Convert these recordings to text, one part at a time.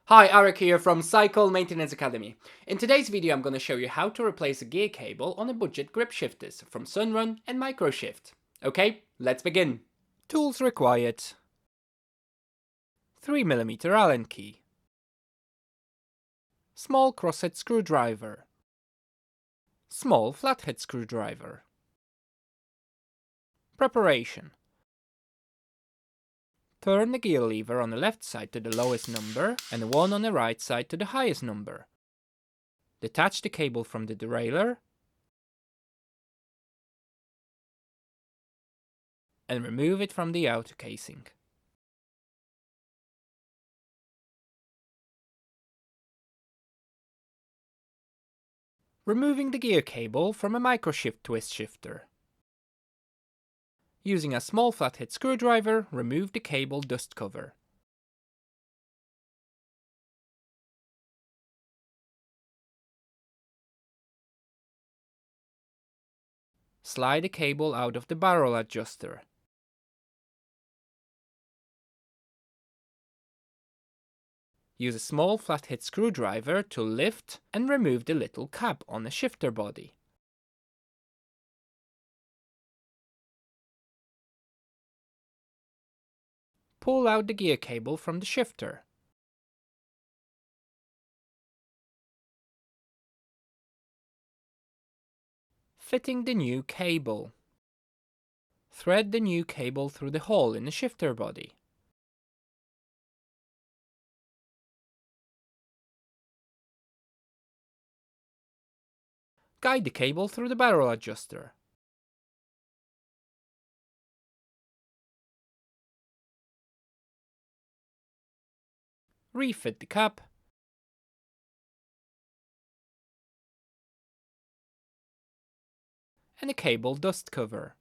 Hi, Arik here from Cycle Maintenance Academy. In today's video I'm going to show you how to replace a gear cable on a budget grip shifters from SunRun and Microshift. Okay, let's begin. Tools required: 3mm Allen key, small crosshead screwdriver, small flathead screwdriver. Preparation: turn the gear lever on the left side to the lowest number and the one on the right side to the highest number. Detach the cable from the derailleur and remove it from the outer casing. Removing the gear cable from a Microshift twist shifter. Using a small flathead screwdriver, remove the cable dust cover. Slide the cable out of the barrel adjuster. Use a small flathead screwdriver to lift and remove the little cap on the shifter body. Pull out the gear cable from the shifter. Fitting the new cable. Thread the new cable through the hole in the shifter body. Guide the cable through the barrel adjuster. Refit the cap. And the cable dust cover.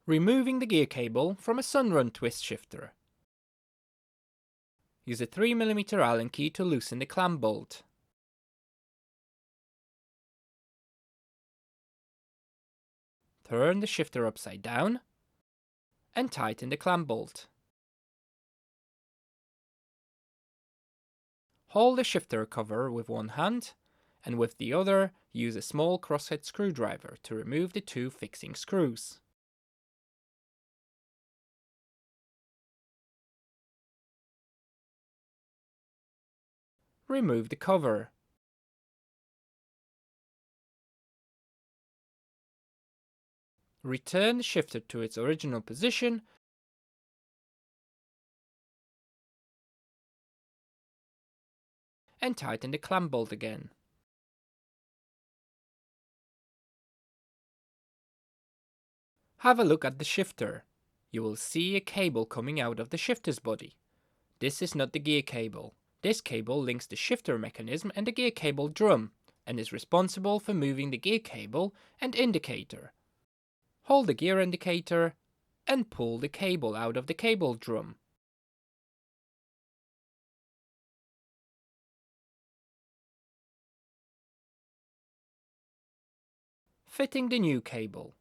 Removing the gear cable from a SunRun Twist shifter. Use a 3mm Allen key to loosen the clamp bolt. Turn the shifter upside down and tighten the clamp bolt. Hold the shifter cover with one hand and with the other use a small crosshead screwdriver to remove the two fixing screws. Remove the cover. Return the shifter to its original position and tighten the clamp bolt again. Have a look at the shifter. You will see a cable coming out of the shifter's body. This is not the gear cable. This cable links the shifter mechanism and the gear cable drum and is responsible for moving the gear cable and indicator. Hold the gear indicator and pull the cable out of the cable drum. Fitting the new cable.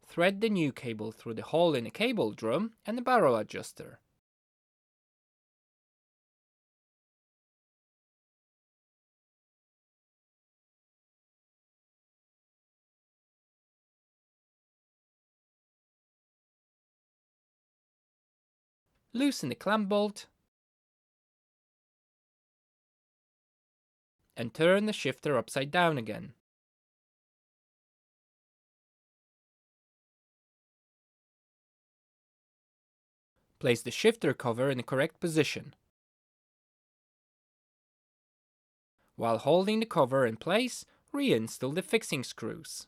Thread the new cable through the hole in the cable drum and the barrel adjuster. Loosen the clamp bolt and turn the shifter upside down again. Place the shifter cover in the correct position. While holding the cover in place, reinstall the fixing screws.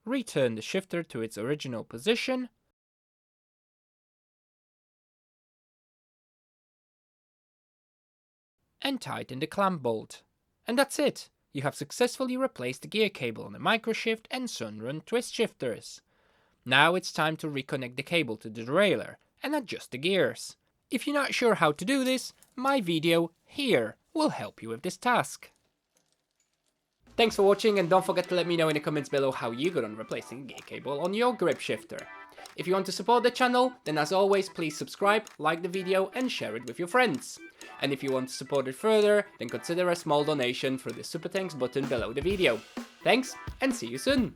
Return the shifter to its original position and tighten the clamp bolt. And that's it! You have successfully replaced the gear cable on the Microshift and SunRun twist shifters. Now it's time to reconnect the cable to the derailleur and adjust the gears. If you're not sure how to do this, my video here will help you with this task. Thanks for watching, and don't forget to let me know in the comments below how you got on replacing a gear cable on your grip shifter. If you want to support the channel, then as always please subscribe, like the video and share it with your friends. And if you want to support it further, then consider a small donation through the Super Thanks button below the video. Thanks, and see you soon!